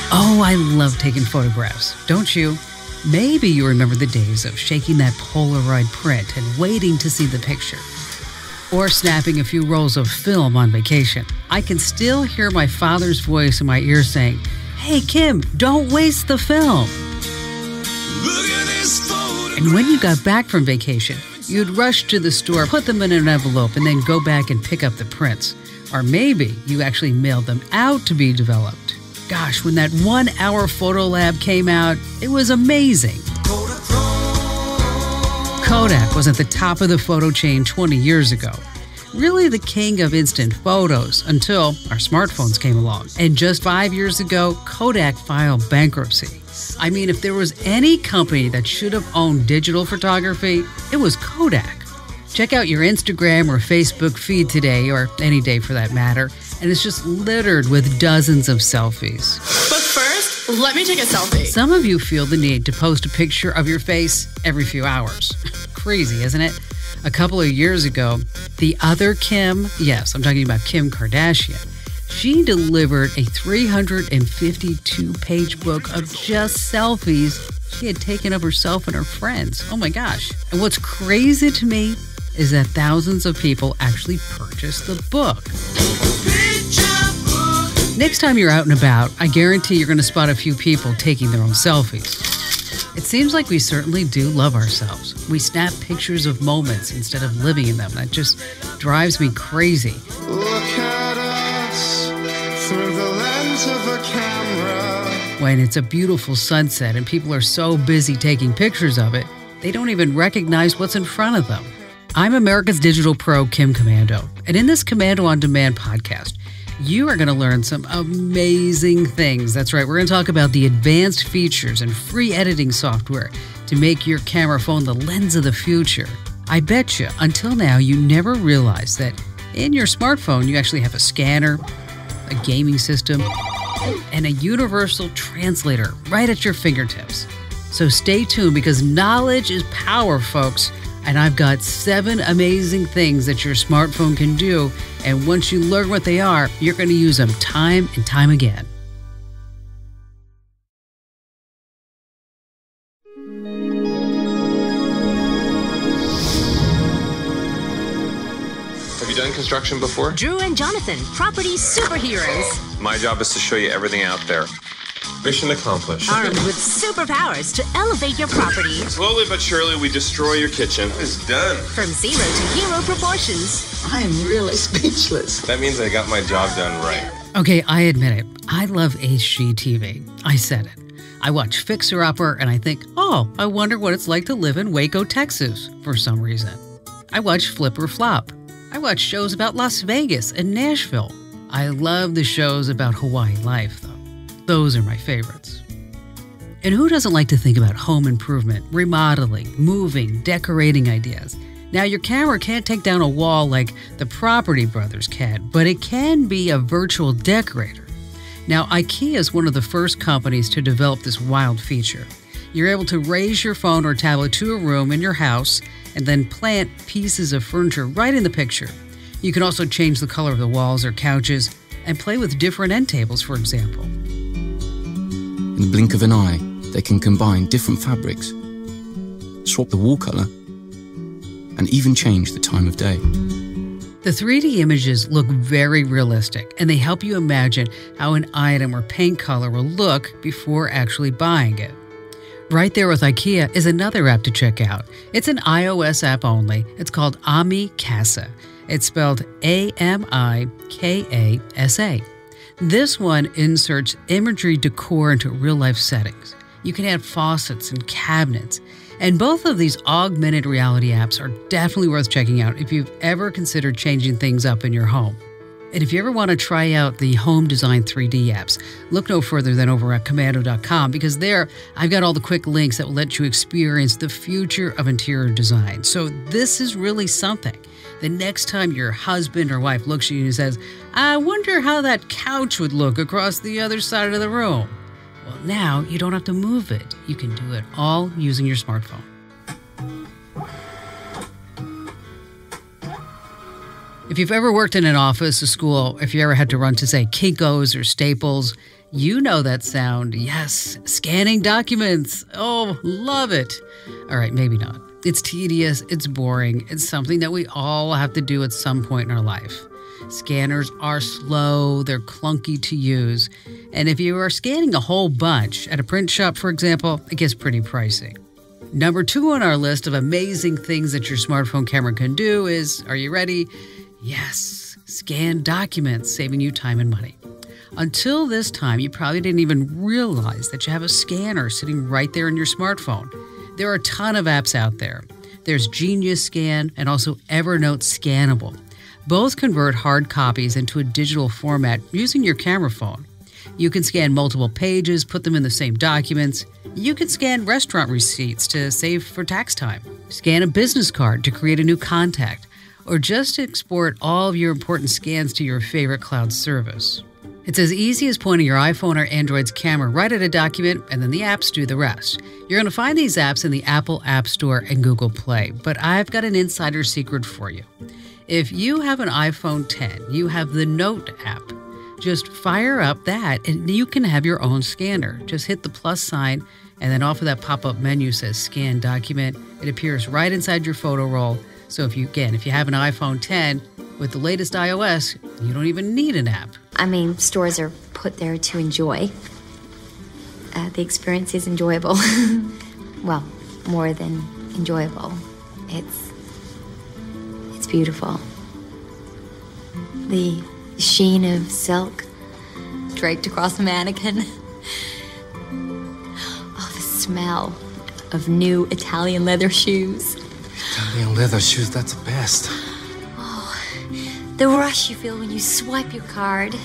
Oh, I love taking photographs, don't you? Maybe you remember the days of shaking that Polaroid print and waiting to see the picture. Or snapping a few rolls of film on vacation. I can still hear my father's voice in my ear saying, "Hey, Kim, don't waste the film." And when you got back from vacation, you'd rush to the store, put them in an envelope, and then go back and pick up the prints. Or maybe you actually mailed them out to be developed. Gosh, when that 1-hour photo lab came out, it was amazing. Kodak was at the top of the photo chain 20 years ago. Really the king of instant photos until our smartphones came along. And just 5 years ago, Kodak filed bankruptcy. I mean, if there was any company that should have owned digital photography, it was Kodak. Check out your Instagram or Facebook feed today, or any day for that matter, and it's just littered with dozens of selfies. But first, let me take a selfie. Some of you feel the need to post a picture of your face every few hours. Crazy, isn't it? A couple of years ago, the other Kim, yes, I'm talking about Kim Kardashian, she delivered a 352-page book of just selfies she had taken of herself and her friends. Oh my gosh. And what's crazy to me is that thousands of people actually purchased the book. Next time you're out and about, I guarantee you're going to spot a few people taking their own selfies. It seems like we certainly do love ourselves. We snap pictures of moments instead of living in them. That just drives me crazy. Look at us through the lens of a camera. When it's a beautiful sunset and people are so busy taking pictures of it, they don't even recognize what's in front of them. I'm America's digital pro, Kim Komando, and in this Komando on Demand podcast, you are going to learn some amazing things. That's right, we're going to talk about the advanced features and free editing software to make your camera phone the lens of the future. I bet you, until now, you never realized that in your smartphone, you actually have a scanner, a gaming system, and a universal translator right at your fingertips. So stay tuned because knowledge is power, folks. And I've got 7 amazing things that your smartphone can do. And once you learn what they are, you're going to use them time and time again. Have you done construction before? Drew and Jonathan, property superheroes. My job is to show you everything out there. Mission accomplished. Armed with superpowers to elevate your property. Slowly but surely, we destroy your kitchen. It's done. From 0 to hero proportions. I am really speechless. That means I got my job done right. Okay, I admit it. I love HGTV. I said it. I watch Fixer Upper and I think, oh, I wonder what it's like to live in Waco, Texas, for some reason. I watch Flip or Flop. I watch shows about Las Vegas and Nashville. I love the shows about Hawaii life, though. Those are my favorites. And who doesn't like to think about home improvement, remodeling, moving, decorating ideas? Now, your camera can't take down a wall like the Property Brothers can, but it can be a virtual decorator. Now, IKEA is one of the first companies to develop this wild feature. You're able to raise your phone or tablet to a room in your house and then plant pieces of furniture right in the picture. You can also change the color of the walls or couches and play with different end tables, for example. In the blink of an eye, they can combine different fabrics, swap the wall color, and even change the time of day. The 3D images look very realistic, and they help you imagine how an item or paint color will look before actually buying it. Right there with IKEA is another app to check out. It's an iOS app only. It's called Amikasa. It's spelled Amikasa. This one inserts imagery decor into real-life settings. You can add faucets and cabinets. And both of these augmented reality apps are definitely worth checking out if you've ever considered changing things up in your home. And if you ever want to try out the home design 3D apps, look no further than over at Komando.com, because there I've got all the quick links that will let you experience the future of interior design. So this is really something. The next time your husband or wife looks at you and says, "I wonder how that couch would look across the other side of the room." Well, now you don't have to move it. You can do it all using your smartphone. If you've ever worked in an office, a school, if you ever had to run to, say, Kinko's or Staples, you know that sound. Yes, scanning documents. Oh, love it. All right, maybe not. It's tedious, it's boring, it's something that we all have to do at some point in our life. Scanners are slow, they're clunky to use, and if you are scanning a whole bunch at a print shop, for example, it gets pretty pricey. Number 2 on our list of amazing things that your smartphone camera can do is, are you ready? Yes, scan documents, saving you time and money. Until this time, you probably didn't even realize that you have a scanner sitting right there in your smartphone. There are a ton of apps out there. There's Genius Scan and also Evernote Scannable. Both convert hard copies into a digital format using your camera phone. You can scan multiple pages, put them in the same documents. You can scan restaurant receipts to save for tax time. Scan a business card to create a new contact, or just to export all of your important scans to your favorite cloud service. It's as easy as pointing your iPhone or Android's camera right at a document, and then the apps do the rest. You're going to find these apps in the Apple App Store and Google Play, but I've got an insider secret for you. If you have an iPhone 10, you have the Note app. Just fire up that and you can have your own scanner. Just hit the plus sign, and then off of that pop-up menu says Scan Document. It appears right inside your photo roll. So if you have an iPhone 10 with the latest iOS, you don't even need an app. I mean, stores are put there to enjoy. The experience is enjoyable. Well, more than enjoyable. It's beautiful. The sheen of silk draped across a mannequin. Oh, the smell of new Italian leather shoes. Italian leather shoes, that's the best. Oh, the rush you feel when you swipe your card.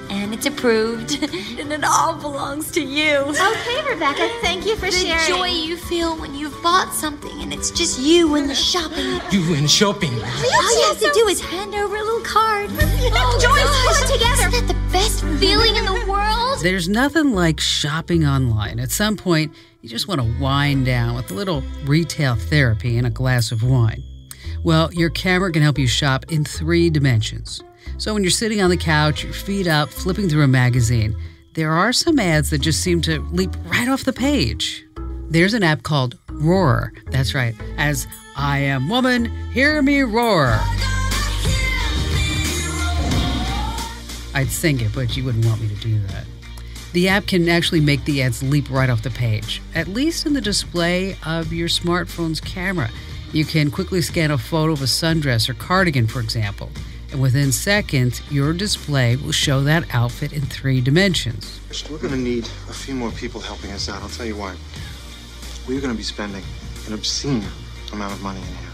And it's approved. And it all belongs to you. Okay, Rebecca, thank you for sharing. The joy you feel when you've bought something and it's just you and the shopping. You and shopping. All you have to do is hand over a little card. Oh, Joyce, put it together. Isn't that the best feeling in the world? There's nothing like shopping online. At some point, you just want to wind down with a little retail therapy and a glass of wine. Well, your camera can help you shop in 3 dimensions. So when you're sitting on the couch, your feet up, flipping through a magazine, there are some ads that just seem to leap right off the page. There's an app called Roar. That's right. As I am woman, hear me roar. I'd sing it, but you wouldn't want me to do that. The app can actually make the ads leap right off the page, at least in the display of your smartphone's camera. You can quickly scan a photo of a sundress or cardigan, for example, and within seconds, your display will show that outfit in 3 dimensions. We're going to need a few more people helping us out. I'll tell you why. We're going to be spending an obscene amount of money in here.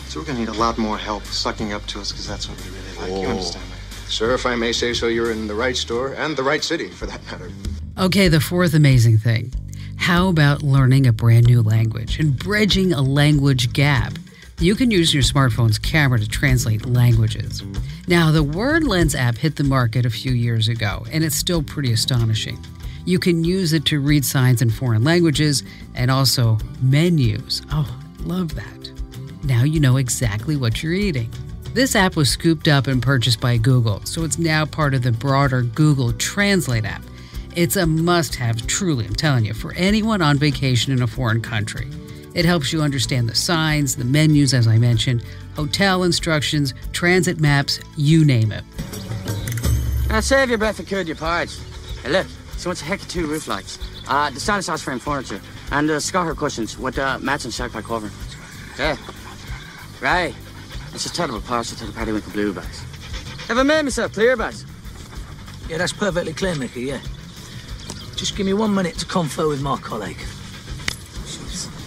So we're going to need a lot more help sucking up to us, because that's what we really like. You understand me? Sir, if I may say so, you're in the right store and the right city, for that matter. Okay, the 4th amazing thing. How about learning a brand new language and bridging a language gap? You can use your smartphone's camera to translate languages. Now, the WordLens app hit the market a few years ago, and it's still pretty astonishing. You can use it to read signs in foreign languages and also menus. Oh, love that. Now you know exactly what you're eating. This app was scooped up and purchased by Google, so it's now part of the broader Google Translate app. It's a must-have, truly, I'm telling you, for anyone on vacation in a foreign country. It helps you understand the signs, the menus, as I mentioned, hotel instructions, transit maps, you name it. Now, save your breath for could you parts. Hey, look, so what's a heck of 2 roof lights? The status house frame furniture, and the Scotter cushions with matching shark-back cover. Yeah. Right. It's just terrible partial to the Periwinkle Blue bags. Have I made myself clear, bags? Yeah, that's perfectly clear, Mickey, yeah. Just give me 1 minute to confer with my colleague.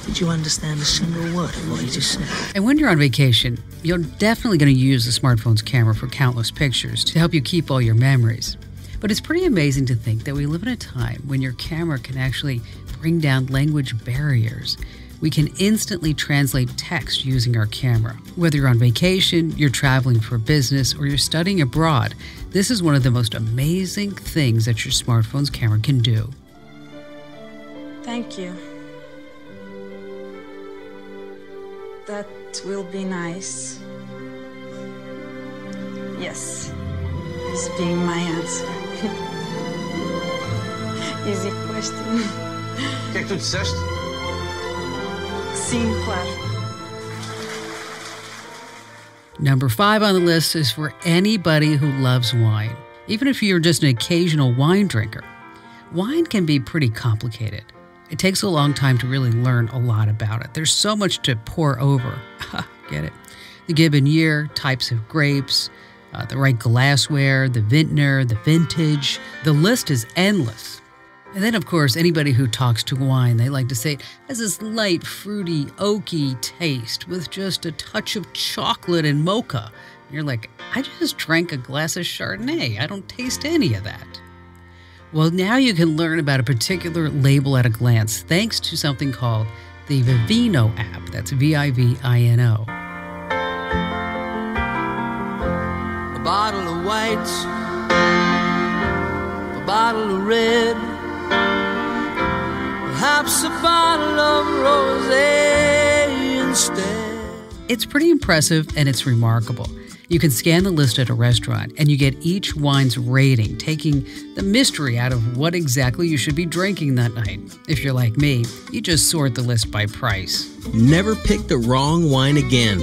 Did you understand a single word of what he just said? And when you're on vacation, you're definitely going to use the smartphone's camera for countless pictures to help you keep all your memories. But it's pretty amazing to think that we live in a time when your camera can actually bring down language barriers. We can instantly translate text using our camera. Whether you're on vacation, you're traveling for business, or you're studying abroad, this is one of the most amazing things that your smartphone's camera can do. Thank you. That will be nice. Yes. This being my answer. Easy question. Qu'est-ce que tu disseste? Sim, claro. Number 5 on the list is for anybody who loves wine, even if you're just an occasional wine drinker. Wine can be pretty complicated. It takes a long time to really learn a lot about it. There's so much to pour over. Get it? The given year, types of grapes, the right glassware, the vintner, the vintage. The list is endless. And then, of course, anybody who talks to wine, they like to say it has this light, fruity, oaky taste with just a touch of chocolate and mocha. And you're like, I just drank a glass of Chardonnay. I don't taste any of that. Well, now you can learn about a particular label at a glance thanks to something called the Vivino app. That's Vivino. A bottle of whites, a bottle of red, perhaps a bottle of rosé instead. It's pretty impressive and it's remarkable. You can scan the list at a restaurant and you get each wine's rating, taking the mystery out of what exactly you should be drinking that night. If you're like me, you just sort the list by price. Never pick the wrong wine again.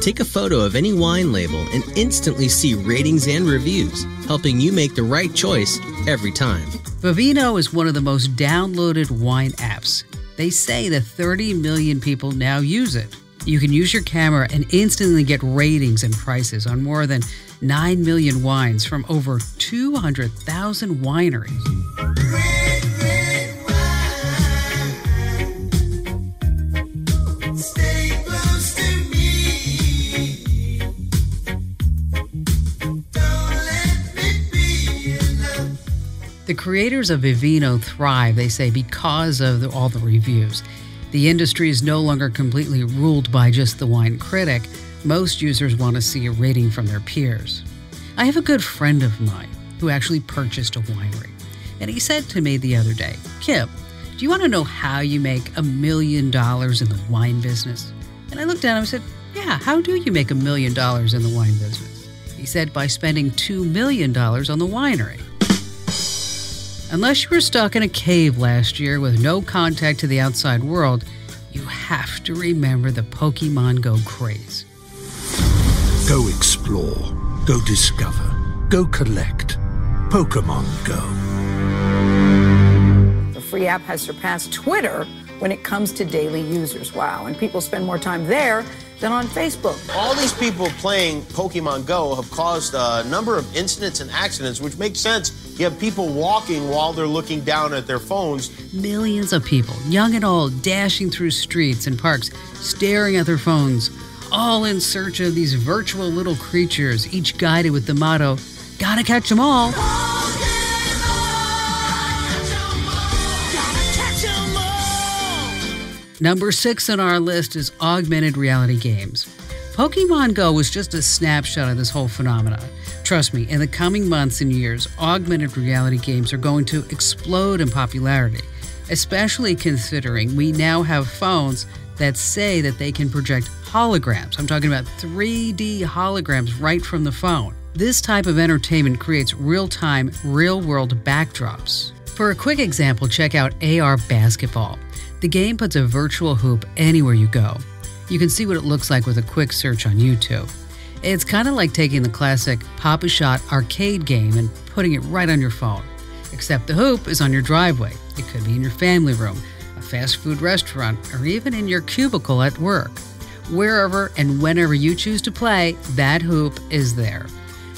Take a photo of any wine label and instantly see ratings and reviews, helping you make the right choice every time. Vivino is one of the most downloaded wine apps. They say that 30 million people now use it. You can use your camera and instantly get ratings and prices on more than 9 million wines from over 200,000 wineries. The creators of Vivino thrive, they say, because of all the reviews. The industry is no longer completely ruled by just the wine critic. Most users want to see a rating from their peers. I have a good friend of mine who actually purchased a winery. And he said to me the other day, Kim, do you want to know how you make $1 million in the wine business? And I looked at him and said, yeah, how do you make $1 million in the wine business? He said, by spending $2 million on the winery. Unless you were stuck in a cave last year with no contact to the outside world, you have to remember the Pokemon Go craze. Go explore. Go discover. Go collect. Pokemon Go. The free app has surpassed Twitter when it comes to daily users. Wow, and people spend more time there than on Facebook. All these people playing Pokemon Go have caused a number of incidents and accidents, which makes sense. You have people walking while they're looking down at their phones. Millions of people, young and old, dashing through streets and parks, staring at their phones, all in search of these virtual little creatures, each guided with the motto, gotta catch 'em all. Number 6 on our list is augmented reality games. Pokemon Go was just a snapshot of this whole phenomenon. Trust me, in the coming months and years, augmented reality games are going to explode in popularity, especially considering we now have phones that say that they can project holograms. I'm talking about 3D holograms right from the phone. This type of entertainment creates real-time, real-world backdrops. For a quick example, check out AR Basketball. The game puts a virtual hoop anywhere you go. You can see what it looks like with a quick search on YouTube. It's kind of like taking the classic Pop-A-Shot arcade game and putting it right on your phone. Except the hoop is on your driveway. It could be in your family room, a fast food restaurant, or even in your cubicle at work. Wherever and whenever you choose to play, that hoop is there.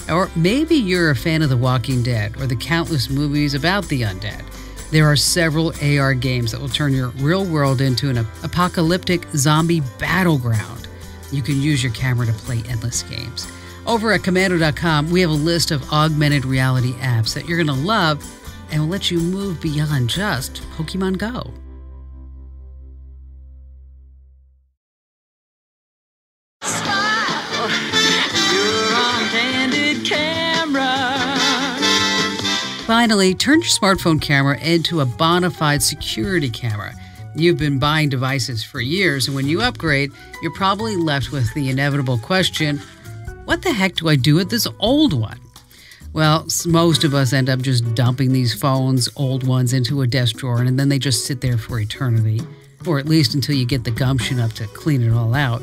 Or maybe you're a fan of The Walking Dead or the countless movies about the undead. There are several AR games that will turn your real world into an apocalyptic zombie battleground. You can use your camera to play endless games. Over at Komando.com, we have a list of augmented reality apps that you're going to love and will let you move beyond just Pokemon Go. Finally, turn your smartphone camera into a bona fide security camera. You've been buying devices for years, and when you upgrade, you're probably left with the inevitable question, What the heck do I do with this old one? Well, most of us end up just dumping these phones, old ones, into a desk drawer, and then they just sit there for eternity, or at least until you get the gumption up to clean it all out.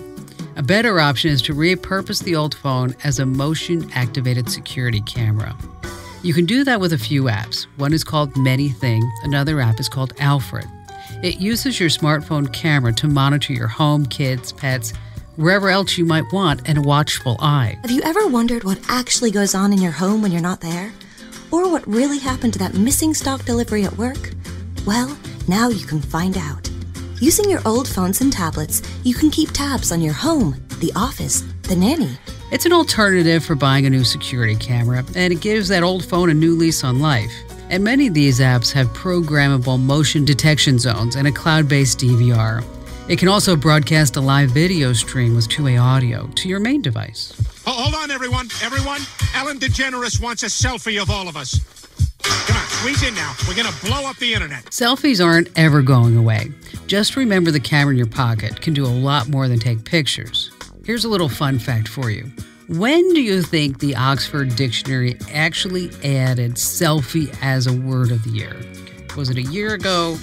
A better option is to repurpose the old phone as a motion-activated security camera. You can do that with a few apps. One is called ManyThing, another app is called Alfred. It uses your smartphone camera to monitor your home, kids, pets, wherever else you might want, and a watchful eye. Have you ever wondered what actually goes on in your home when you're not there? Or what really happened to that missing stock delivery at work? Well, now you can find out. Using your old phones and tablets, you can keep tabs on your home, the office, the nanny. It's an alternative for buying a new security camera, and it gives that old phone a new lease on life. And many of these apps have programmable motion detection zones and a cloud-based DVR. It can also broadcast a live video stream with two-way audio to your main device. Oh, hold on, everyone. Everyone, Ellen DeGeneres wants a selfie of all of us. Come on, squeeze in now. We're going to blow up the internet. Selfies aren't ever going away. Just remember the camera in your pocket can do a lot more than take pictures. Here's a little fun fact for you. When do you think the Oxford Dictionary actually added selfie as a word of the year? Was it a year ago?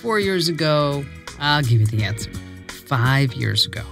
4 years ago? I'll give you the answer. 5 years ago.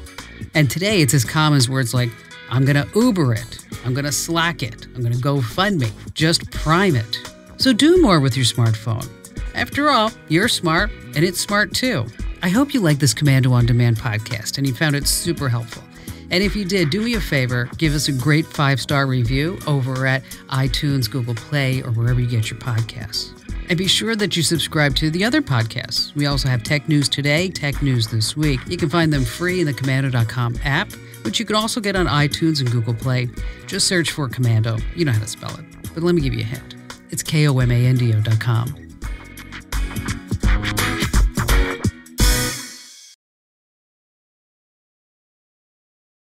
And today it's as common as words like, I'm going to Uber it, I'm going to Slack it, I'm going to GoFundMe. Just prime it. So do more with your smartphone. After all, you're smart, and it's smart too. I hope you like this Komando On Demand podcast and you found it super helpful. And if you did, do me a favor, give us a great 5-star review over at iTunes, Google Play, or wherever you get your podcasts. And be sure that you subscribe to the other podcasts. We also have Tech News Today, Tech News This Week. You can find them free in the Komando.com app, which you can also get on iTunes and Google Play. Just search for Komando. You know how to spell it. But let me give you a hint. It's Komando.com.